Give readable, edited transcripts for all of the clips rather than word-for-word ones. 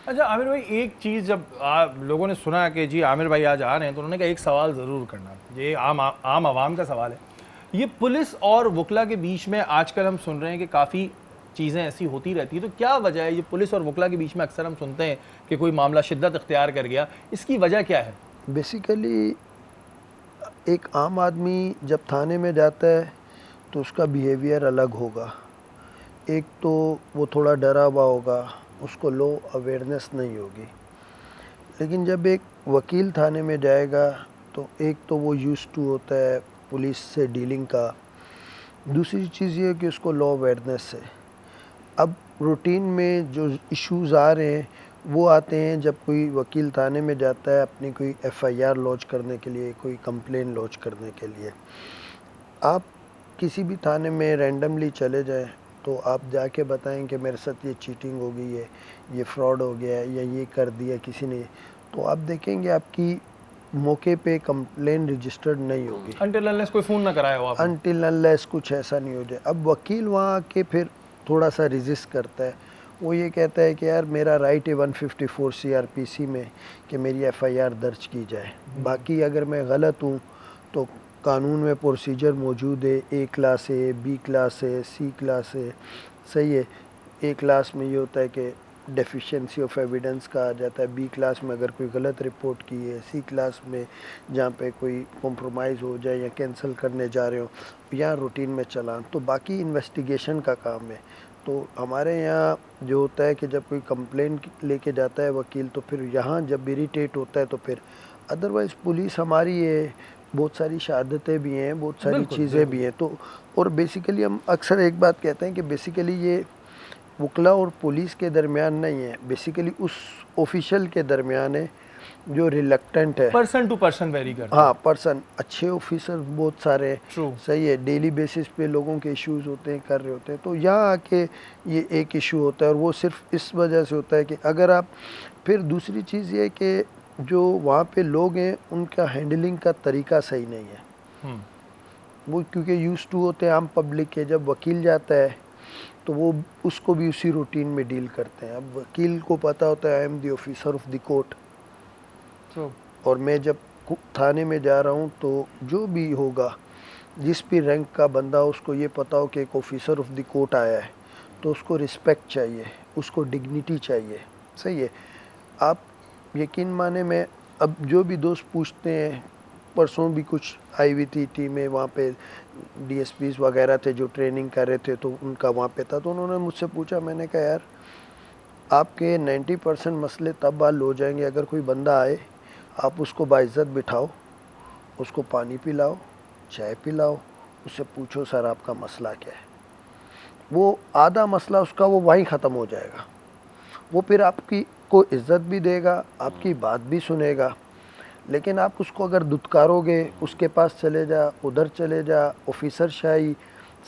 अच्छा आमिर भाई, एक चीज़ जब लोगों ने सुना कि जी आमिर भाई आज आ रहे हैं तो उन्होंने कहा एक सवाल ज़रूर करना, ये आम आवाम का सवाल है। ये पुलिस और वकला के बीच में आजकल हम सुन रहे हैं कि काफ़ी चीज़ें ऐसी होती रहती है, तो क्या वजह है? ये पुलिस और वकला के बीच में अक्सर हम सुनते हैं कि कोई मामला शिद्दत इख्तियार कर गया, इसकी वजह क्या है? बेसिकली एक आम आदमी जब थाने में जाता है तो उसका बिहेवियर अलग होगा। एक तो वो थोड़ा डरा हुआ होगा, उसको लो अवेयरनेस नहीं होगी। लेकिन जब एक वकील थाने में जाएगा तो एक तो वो यूज़ टू होता है पुलिस से डीलिंग का, दूसरी चीज़ ये है कि उसको लॉ अवेयरनेस है। अब रूटीन में जो इश्यूज़ आ रहे हैं वो आते हैं जब कोई वकील थाने में जाता है अपनी कोई एफआईआर लॉन्च करने के लिए, कोई कंप्लेन लॉन्च करने के लिए। आप किसी भी थाने में रैंडमली चले जाएं तो आप जाके बताएं कि मेरे साथ ये चीटिंग हो गई है, ये फ्रॉड हो गया है या ये कर दिया किसी ने, तो आप देखेंगे आपकी मौके पे कंप्लेन रजिस्टर्ड नहीं होगी अनटिल अनलेस कोई फ़ोन ना कराया हो आपने। अनटिल अनलेस कुछ ऐसा नहीं हो जाए। अब वकील वहाँ आके फिर थोड़ा सा रेजिस्ट करता है, वो ये कहता है कि यार मेरा राइट है 154 सीआरपीसी में कि मेरी एफआईआर दर्ज की जाए, बाकी अगर मैं गलत हूँ तो कानून में प्रोसीजर मौजूद है, ए क्लास है, बी क्लास है, सी क्लास है। सही है, ए क्लास में ये होता है कि डेफिशिएंसी ऑफ एविडेंस का आ जाता है, बी क्लास में अगर कोई गलत रिपोर्ट की है, सी क्लास में जहाँ पे कोई कॉम्प्रोमाइज़ हो जाए या कैंसिल करने जा रहे हो, यहाँ रूटीन में चलान, तो बाकी इन्वेस्टिगेशन का काम है। तो हमारे यहाँ जो होता है कि जब कोई कंप्लेन लेके जाता है वकील तो फिर यहाँ जब इरिटेट होता है तो फिर अदरवाइज़ पुलिस हमारी है, बहुत सारी शहादतें भी हैं, बहुत सारी चीज़ें भी हैं। तो और बेसिकली हम अक्सर एक बात कहते हैं कि बेसिकली ये वकला और पुलिस के दरमियान नहीं है, बेसिकली उस ऑफिशियल के दरमियान है जो रिलक्टेंट है। पर्सन टू पर्सन वेरी करता है। हाँ, पर्सन अच्छे ऑफिसर बहुत सारे हैं, ट्रू। सही है, डेली बेसिस पे लोगों के इश्यूज होते हैं, कर रहे होते हैं, तो यहाँ आके ये एक इशू होता है और वो सिर्फ इस वजह से होता है कि अगर आप, फिर दूसरी चीज़ ये कि जो वहाँ पे लोग हैं उनका हैंडलिंग का तरीका सही नहीं है। वो क्योंकि यूज़ टू होते हैं आम पब्लिक के, जब वकील जाता है तो वो उसको भी उसी रूटीन में डील करते हैं। अब वकील को पता होता है I am the officer of the court, और मैं जब थाने में जा रहा हूँ तो जो भी होगा, जिस भी रैंक का बंदा उसको ये पता हो कि एक ऑफिसर ऑफ द कोर्ट आया है तो उसको रिस्पेक्ट चाहिए, उसको डिग्निटी चाहिए। सही है, आप यकीन माने, मैं अब जो भी दोस्त पूछते हैं, परसों भी कुछ आई हुई थी टीमें, वहाँ पे डीएसपीज वगैरह थे जो ट्रेनिंग कर रहे थे, तो उनका वहाँ पे था, तो उन्होंने मुझसे पूछा, मैंने कहा यार आपके 90% मसले तब हल हो जाएंगे अगर कोई बंदा आए, आप उसको बाइज्जत बिठाओ, उसको पानी पिलाओ, चाय पिलाओ, उससे पूछो सर आपका मसला क्या है। वो आधा मसला उसका वो वहीं ख़त्म हो जाएगा, वो फिर आपकी को इज़्ज़त भी देगा, आपकी बात भी सुनेगा। लेकिन आप उसको अगर दुत्कारोगे, उसके पास चले जा, उधर चले जा, ऑफिसर शाही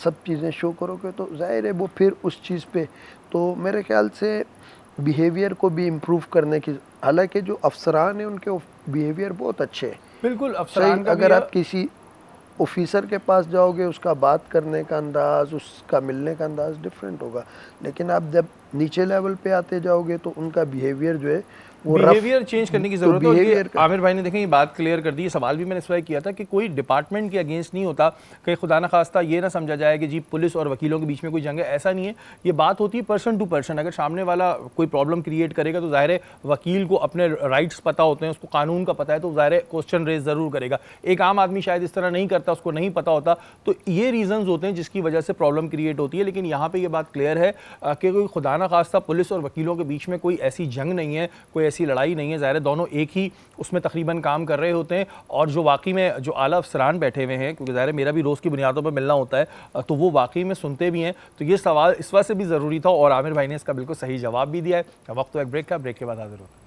सब चीज़ें शो करोगे, तो ज़ाहिर है वो फिर उस चीज़ पे, तो मेरे ख्याल से बिहेवियर को भी इम्प्रूव करने की, हालांकि जो अफसरान हैं उनके बिहेवियर बहुत अच्छे हैं। बिल्कुल, सही, अफसरान का भी अगर आप किसी ऑफिसर के पास जाओगे उसका बात करने का अंदाज़, उसका मिलने का अंदाज़ डिफरेंट होगा, लेकिन आप जब नीचे लेवल पे आते जाओगे तो उनका बिहेवियर जो है वो बिहेवियर चेंज करने की तो जरूरत है। और ये बिहेवियर आमिर भाई ने देखें ये बात क्लियर कर दी। ये सवाल भी मैंने इस वजह किया था कि कोई डिपार्टमेंट के अगेंस्ट नहीं होता, कहीं खुदा न खास्ता ये ना समझा जाए कि जी पुलिस और वकीलों के बीच में कोई जंग है, ऐसा नहीं है। ये बात होती है पर्सन टू पर्सन। अगर सामने वाला कोई प्रॉब्लम क्रिएट करेगा तो ज़ाहिर है वकील को अपने राइट्स पता होते हैं, उसको कानून का पता है, तो ज़ाहिर है क्वेश्चन रेज ज़रूर करेगा। एक आम आदमी शायद इस तरह नहीं करता, उसको नहीं पता होता, तो ये रीजंस होते हैं जिसकी वजह से प्रॉब्लम क्रिएट होती है। लेकिन यहाँ पर यह बात क्लियर है कि कोई खुदा न खास्ता पुलिस और वकीलों के बीच में कोई ऐसी जंग नहीं है, कोई ऐसी लड़ाई नहीं है। दोनों एक ही उसमें तकरीबन काम कर रहे होते हैं, और जो वाकई में जो आला अफसरान बैठे हुए हैं, क्योंकि ज़ाहिर है मेरा भी रोज़ की बुनियादों पर मिलना होता है, तो वो वाकई में सुनते भी हैं। तो ये सवाल इस वजह से भी ज़रूरी था और आमिर भाई ने इसका बिल्कुल सही जवाब भी दिया है। वक्त तो एक ब्रेक का, ब्रेक के बाद हाजिर होता है।